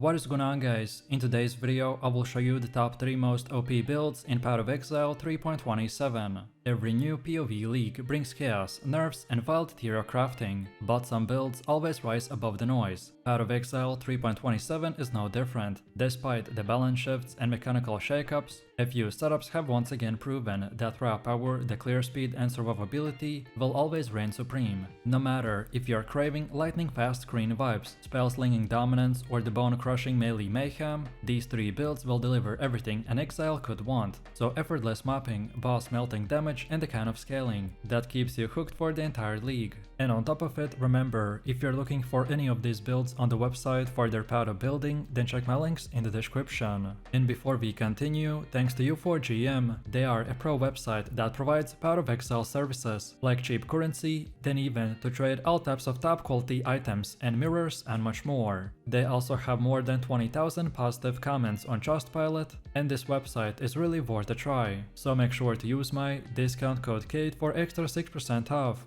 What is going on, guys? In today's video I will show you the top 3 most OP builds in Path of Exile 3.27. Every new POE league brings chaos, nerfs and wild theorycrafting, but some builds always rise above the noise. Path of Exile 3.27 is no different. Despite the balance shifts and mechanical shakeups, a few setups have once again proven that raw power, the clear speed and survivability will always reign supreme. No matter if you're craving lightning fast screen vibes, spell slinging dominance or the bone crushing melee mayhem, these 3 builds will deliver everything an Exile could want. So effortless mapping, boss melting damage and the kind of scaling that keeps you hooked for the entire league. And on top of it, remember, if you're looking for any of these builds on the website for their path of building, then check my links in the description. And before we continue, thanks to U4GM, they are a pro website that provides Path of Exile services like cheap currency, then even to trade all types of top quality items and mirrors and much more. They also have more than 20,000 positive comments on Trustpilot, and this website is really worth a try. So make sure to use my discount code KAID for extra 6% off.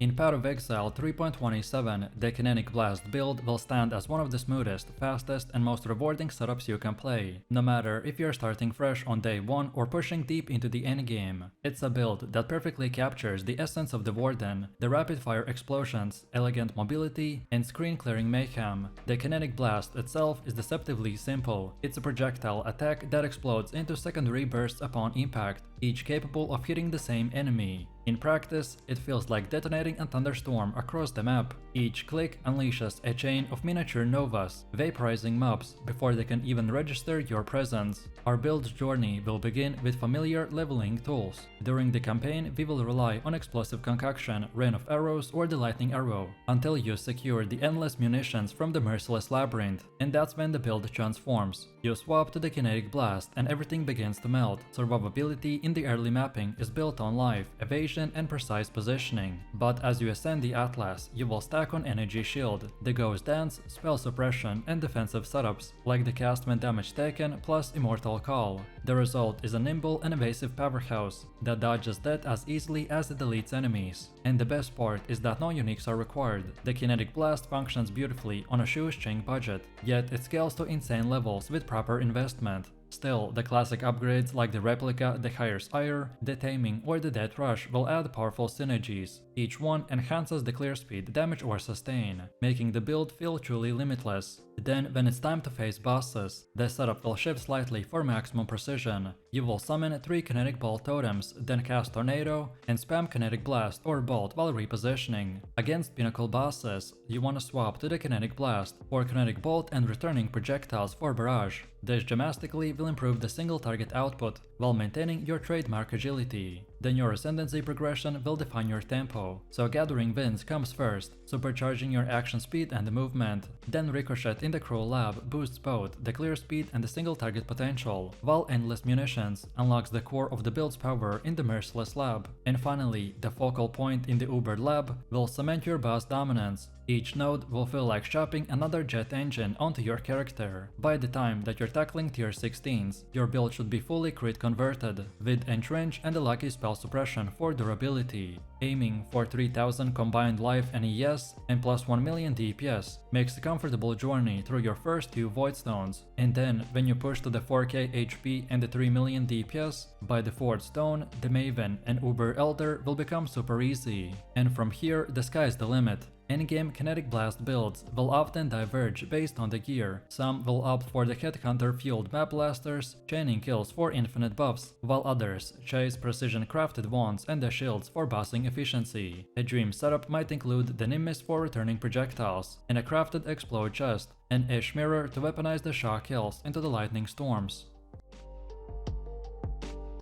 In Path of Exile 3.27, the Kinetic Blast build will stand as one of the smoothest, fastest and most rewarding setups you can play, no matter if you're starting fresh on day 1 or pushing deep into the endgame. It's a build that perfectly captures the essence of the Warden, the rapid-fire explosions, elegant mobility and screen-clearing mayhem. The Kinetic Blast itself is deceptively simple. It's a projectile attack that explodes into secondary bursts upon impact, each capable of hitting the same enemy. In practice, it feels like detonating a thunderstorm across the map. Each click unleashes a chain of miniature novas, vaporizing mobs before they can even register your presence. Our build journey will begin with familiar leveling tools. During the campaign, we will rely on explosive concoction, rain of arrows or the lightning arrow, until you secure the endless munitions from the merciless labyrinth, and that's when the build transforms. You swap to the Kinetic Blast and everything begins to melt. Survivability in the early mapping is built on life, evasion and precise positioning, but as you ascend the Atlas, you will stack on Energy Shield, the Ghost Dance, Spell Suppression and defensive setups, like the cast when damage taken plus Immortal Call. The result is a nimble and evasive powerhouse that dodges death as easily as it deletes enemies. And the best part is that no uniques are required. The Kinetic Blast functions beautifully on a shoestring budget, yet it scales to insane levels with proper investment. Still, the classic upgrades like the Replica, the Higher Ire, the Taming or the Death Rush will add powerful synergies. Each one enhances the clear speed, damage or sustain, making the build feel truly limitless. Then, when it's time to face bosses, the setup will shift slightly for maximum precision. You will summon 3 Kinetic Bolt totems, then cast Tornado and spam Kinetic Blast or Bolt while repositioning. Against pinnacle bosses, you want to swap to the Kinetic Blast or Kinetic Bolt and returning projectiles for Barrage. This dramatically will improve the single target output while maintaining your trademark agility. Then your ascendancy progression will define your tempo, so gathering wins comes first, supercharging your action speed and the movement. Then Ricochet in the Cruel Lab boosts both the clear speed and the single target potential, while Endless Munitions unlocks the core of the build's power in the Merciless Lab. And finally, the focal point in the Uber Lab will cement your boss dominance. Each node will feel like shopping another jet engine onto your character. By the time that you're tackling tier 16s, your build should be fully crit converted, with Entrench and the lucky spell suppression for durability. Aiming for 3000 combined life and ES and plus 1 million DPS makes a comfortable journey through your first 2 Void Stones, and then when you push to the 4k HP and the 3 million DPS, by the 4th stone, the Maven and Uber Elder will become super easy. And from here, the sky's the limit. Endgame Kinetic Blast builds will often diverge based on the gear. Some will opt for the Headhunter fueled map blasters, chaining kills for infinite buffs, while others chase precision crafted wands and the shields for bossing efficiency. A dream setup might include the Nimbus for returning projectiles, and a crafted explode chest, and Ish Mirror to weaponize the shock kills into the lightning storms.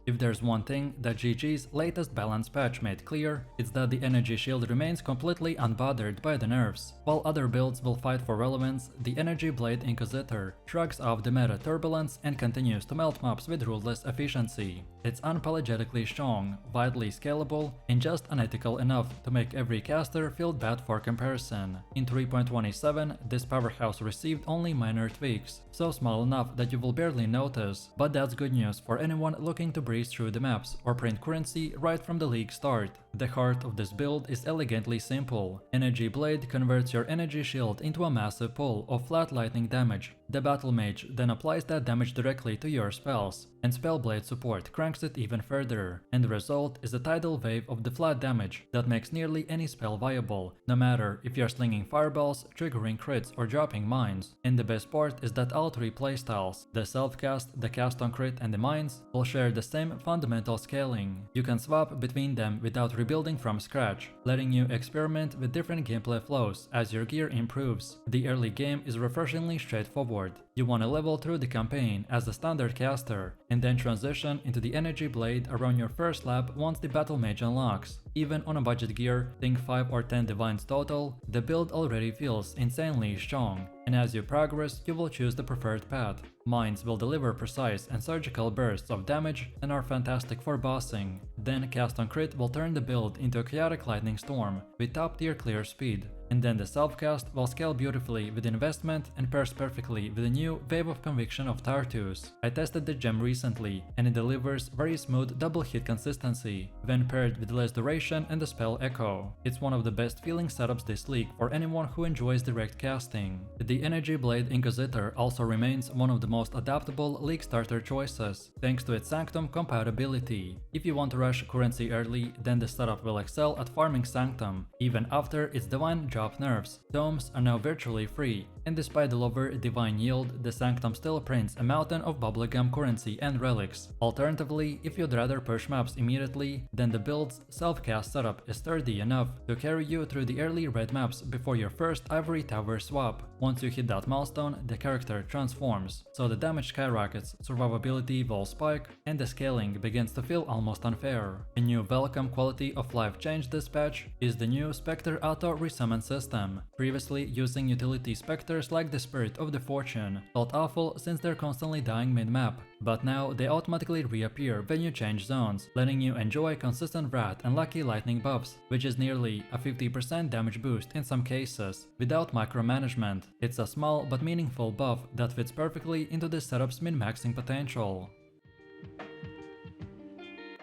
If there's one thing that GG's latest balance patch made clear, it's that the Energy Shield remains completely unbothered by the nerfs. While other builds will fight for relevance, the Energy Blade Inquisitor shrugs off the meta turbulence and continues to melt mobs with ruthless efficiency. It's unapologetically strong, widely scalable, and just unethical enough to make every caster feel bad for comparison. In 3.27, this powerhouse received only minor tweaks, so small enough that you will barely notice, but that's good news for anyone looking to breeze through the maps or print currency right from the league start. The heart of this build is elegantly simple. Energy Blade converts your energy shield into a massive pull of flat lightning damage. The Battle Mage then applies that damage directly to your spells, and Spellblade support cranks it even further, and the result is a tidal wave of the flat damage that makes nearly any spell viable, no matter if you're slinging fireballs, triggering crits or dropping mines. And the best part is that all three playstyles, the self-cast, the cast on crit and the mines, will share the same fundamental scaling. You can swap between them without rebuilding from scratch, letting you experiment with different gameplay flows as your gear improves. The early game is refreshingly straightforward. You want to level through the campaign as a standard caster, and then transition into the Energy Blade around your first lap once the Battle Mage unlocks. Even on a budget gear, think 5 or 10 divines total, the build already feels insanely strong, and as you progress, you will choose the preferred path. Mines will deliver precise and surgical bursts of damage and are fantastic for bossing. Then Cast on Crit will turn the build into a chaotic lightning storm with top tier clear speed. And then the self-cast will scale beautifully with investment and pairs perfectly with the new Wave of Conviction of Tartus. I tested the gem recently, and it delivers very smooth double hit consistency when paired with less duration and the spell echo. It's one of the best feeling setups this league for anyone who enjoys direct casting. The Energy Blade Inquisitor also remains one of the most adaptable league starter choices, thanks to its Sanctum compatibility. If you want to rush currency early, then the setup will excel at farming Sanctum, even after its divine drop nerfs. Tomes are now virtually free, and despite the lower divine yield, the Sanctum still prints a mountain of bubblegum currency and relics. Alternatively, if you'd rather push maps immediately, then the build's self-cast setup is sturdy enough to carry you through the early red maps before your first Ivory Tower swap. Once you hit that milestone, the character transforms, so the damage skyrockets, survivability will spike, and the scaling begins to feel almost unfair. A new welcome quality of life change this patch is the new Spectre Auto Resummon system. Previously, using utility specters like the Spirit of the Fortune felt awful since they're constantly dying mid-map, but now they automatically reappear when you change zones, letting you enjoy consistent Wrath and Lucky Lightning buffs, which is nearly a 50% damage boost in some cases, without micromanagement. It's a small but meaningful buff that fits perfectly into this setup's min-maxing potential.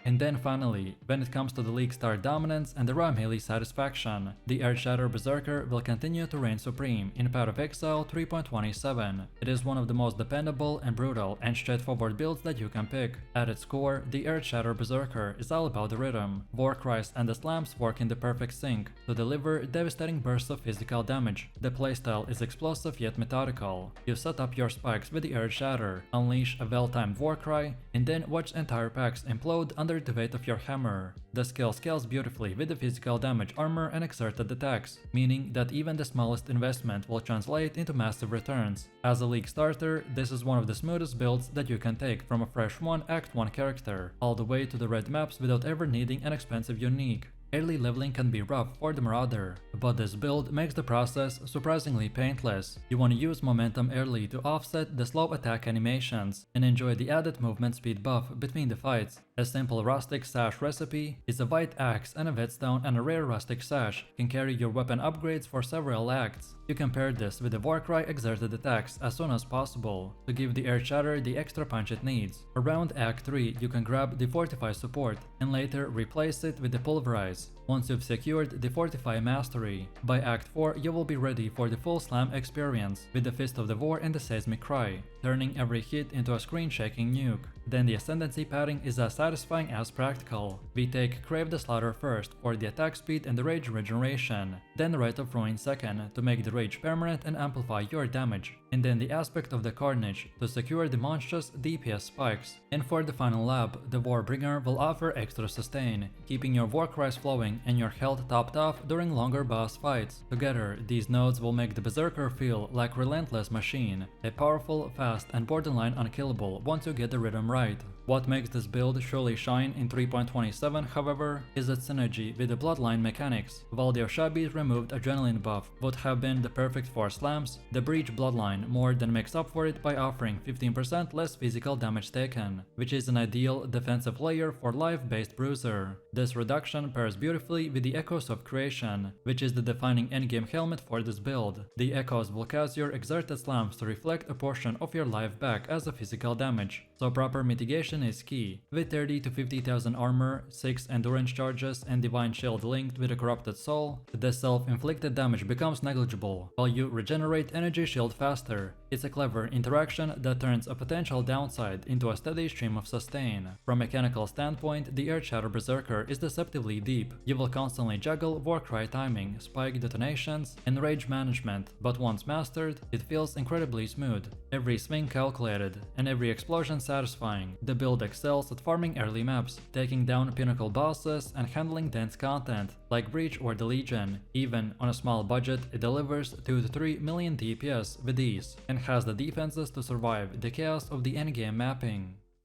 And then finally, when it comes to the League Star dominance and the raw melee satisfaction, the Earthshatter Berserker will continue to reign supreme in Path of Exile 3.27. It is one of the most dependable and brutal and straightforward builds that you can pick. At its core, the Earthshatter Berserker is all about the rhythm. Warcries and the slams work in the perfect sync to deliver devastating bursts of physical damage. The playstyle is explosive yet methodical. You set up your spikes with the Earthshatter, unleash a well-timed Warcry, and then watch entire packs implode under the weight of your hammer. The skill scales beautifully with the physical damage, armor and exerted attacks, meaning that even the smallest investment will translate into massive returns. As a league starter, this is one of the smoothest builds that you can take from a fresh 1 Act 1 character, all the way to the red maps without ever needing an expensive unique. Early leveling can be rough for the Marauder, but this build makes the process surprisingly painless. You want to use momentum early to offset the slow attack animations and enjoy the added movement speed buff between the fights. A simple rustic sash recipe is a white axe and a whetstone, and a rare rustic sash can carry your weapon upgrades for several acts. You can pair this with the Warcry exerted attacks as soon as possible to give the Earthshatter the extra punch it needs. Around Act 3 you can grab the Fortify support and later replace it with the Pulverize once you've secured the Fortify mastery. By Act 4 you will be ready for the full slam experience with the Fist of the War and the Seismic Cry, turning every hit into a screen-shaking nuke. Then the Ascendancy padding is as satisfying as practical. We take Crave the Slaughter first for the attack speed and the rage regeneration, then Rite of Ruin second to make the rage permanent and amplify your damage, and then the Aspect of the Carnage to secure the monstrous DPS spikes. And for the final lab, the Warbringer will offer extra sustain, keeping your Warcries flowing and your health topped off during longer boss fights. Together, these nodes will make the Berserker feel like a relentless machine, a powerful, fast and borderline unkillable once you get the rhythm right. What makes this build truly shine in 3.27, however, is its synergy with the Bloodline mechanics. While the Oshabi's removed adrenaline buff would have been the perfect for slams, the Breach Bloodline more than makes up for it by offering 15% less physical damage taken, which is an ideal defensive layer for life-based Bruiser. This reduction pairs beautifully with the Echoes of Creation, which is the defining endgame helmet for this build. The Echoes will cause your exerted slams to reflect a portion of your life back as a physical damage, so proper mitigation precision is key. With 30 to 50,000 armor, 6 endurance charges, and divine shield linked with a corrupted soul, the self-inflicted damage becomes negligible, while you regenerate energy shield faster. It's a clever interaction that turns a potential downside into a steady stream of sustain. From a mechanical standpoint, the Earthshatter berserker is deceptively deep. You will constantly juggle Warcry timing, spike detonations, and rage management, but once mastered, it feels incredibly smooth. Every swing calculated, and every explosion satisfying. The build excels at farming early maps, taking down pinnacle bosses and handling dense content, like Breach or the Legion. Even on a small budget, it delivers 2 to 3 million DPS with ease, and has the defenses to survive the chaos of the endgame mapping.